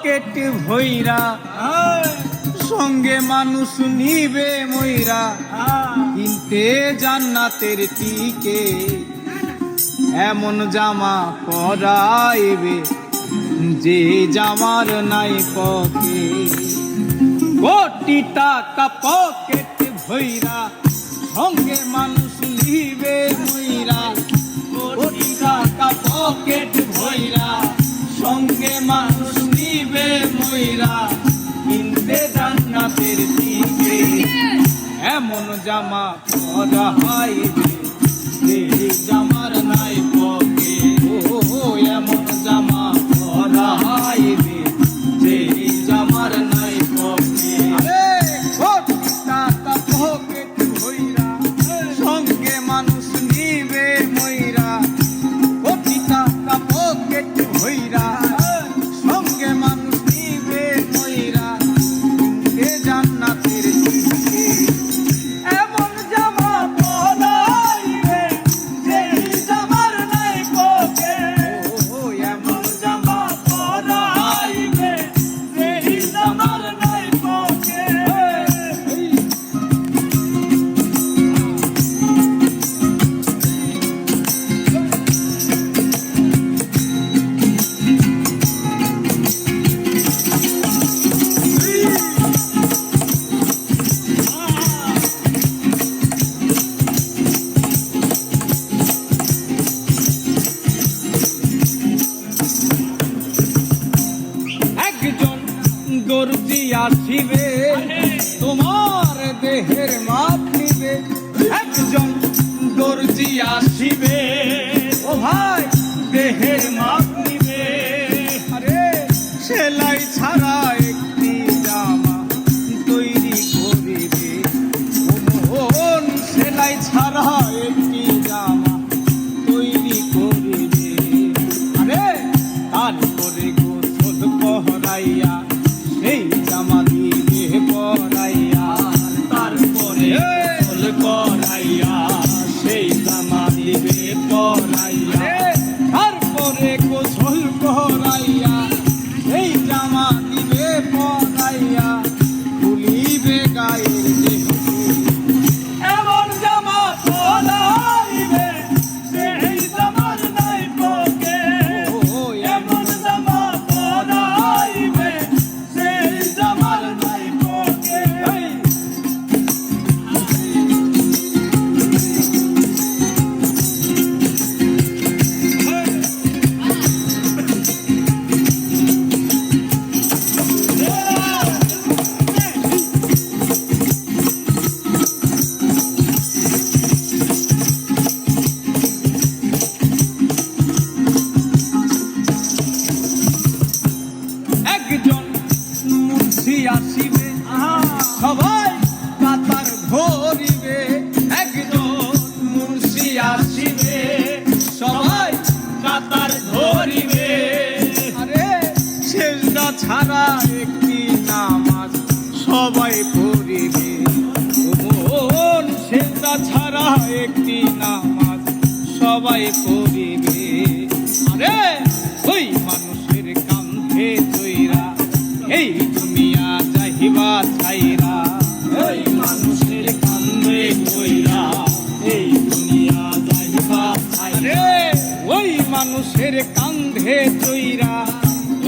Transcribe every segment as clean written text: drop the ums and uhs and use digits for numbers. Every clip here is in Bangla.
পকেট ভৈরা সঙ্গে মানুষ নিবে ময়রা কিনতে জান্নাতের টিকে এমন জামা পরাইবে যে জামার নাই পকেট কোটি টাকা পকেট ভৈরা সঙ্গে মানুষ নিবে ময়রা কোটি টাকা পকেট ভৈরা সঙ্গে মানুষ নিবে ময়রা কিনতে জান্নাতের টিকে এমন জামা পরাইবে যে জামার নাই পকেট এমন জামা পরাইবে যে জামার নাই পকেট কোটি টাকা পকেট ভৈরা সঙ্গে মানুষ নিবে ময়রা কোটি টাকা পকেট ভৈরা সঙ্গে মানুষ নিবে ময়রা কিনতে জান্নাতের টিকে এমন জামা পরাইবে যে জামার নাই পকেট এমন জামা পরাইবে যে জামার নাই পকেট একজন দর্জি আসিবে তোমার দেহের মাপ নিবে একজন দর্জি আসিবে ও ভাই দেহের মাপ নিবে আরে সেলাই ছাড়া একটি জামা তৈরি করিবে ও মন সেলাই ছাড়া একটি জামা তৈরি করিবে আরে তারপরে গোসল পহরাইয়া সেই জামা দিবে পরাইয়া তারপরে গোসল করাইয়া সেই জামা দিবে পরাইয়া তারপরে গোসল পহরাইয়া সেই জামা দিবে পরাইয়া খুলিবে গায়ের দেহ এমন জামা পরাইবে সেই জামার নাই পকেট এমন জামা পরাইবে সেই জামার নাই পকেট একজন মুন্সি আসিবে সবাই কাতার ধরিবে একজন মুন্সি আসিবে সবাই কাতার ধরিবে আরে সেজদা ছাড়া একটি নামাজ সবাই পড়িবে মন সেজদা ছাড়া একটি নামাজ সবাই পড়িবে আরে ওই মানুষের কান্ধে চইরা এই দুনিয়া যাইবা ছাইরা ওই মানুষের কান্ধে চইরা এই দুনিয়া যাইবা ছাইরা ওই মানুষের কান্ধে চইরা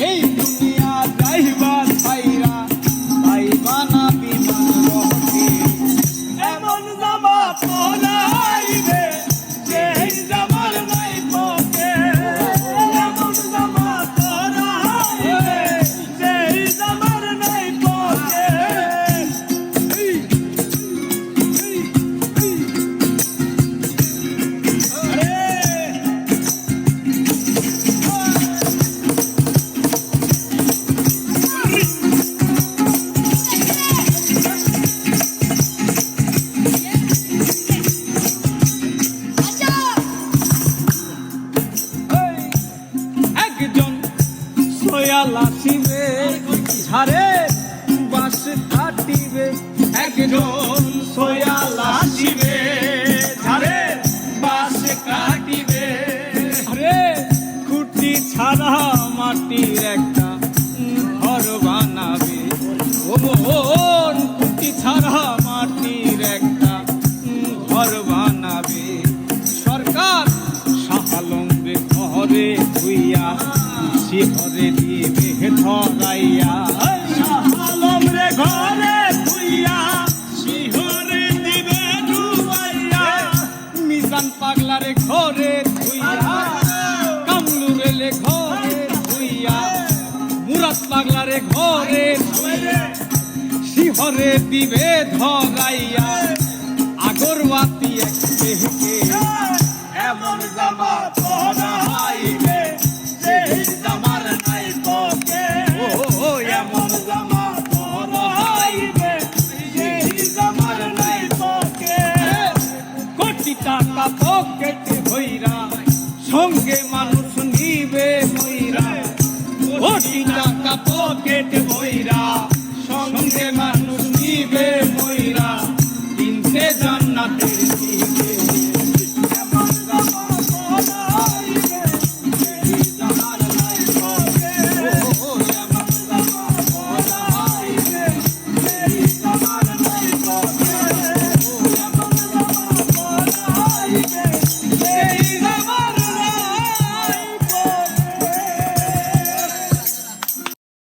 এই দুনিয়া যাইবা ছাইরা পাইবা না বিমান রহে এমন জামা পরাইবে সেই জামার নাই পকেট এমন জামা পরাইবে সেই জামার নাই পকেট একজন সোয়াল আসিবে ঝাড়ে বাঁশ কাটিবে একজন সোয়াল আসিবে ঝাড়ে বাঁশ কাটিবে আরে খুঁটি ছাড়া মাটির একটা ও মন খুঁটি ছাড়া মাটির একটা ঘর বানাবে সরকার শাহালম্বে ঘরে ধুইয়া শিহরে দিবে ধরাইয়া শাহালম রে ঘরে ধুইয়া শিহরে দিবে ডুবাইয়া মিজান পাগলারে ঘরে ধুইয়া কামলুরেলে ঘরে ধুইয়া মুরাদ পাগলারে ঘরে ধুইয়া শিহরে দিবে ধরাইয়া আগরবাতি এক দেহকে এমন জামা পরা হাইবে সেই জামার নাই তোকে ও এমন জামা পরা হাইবে সেই জামার নাই তোকে কোটি টাকা পকেটে হইরা সঙ্গে মানুষ নিবে মইরা কোটি টাকা পকেটে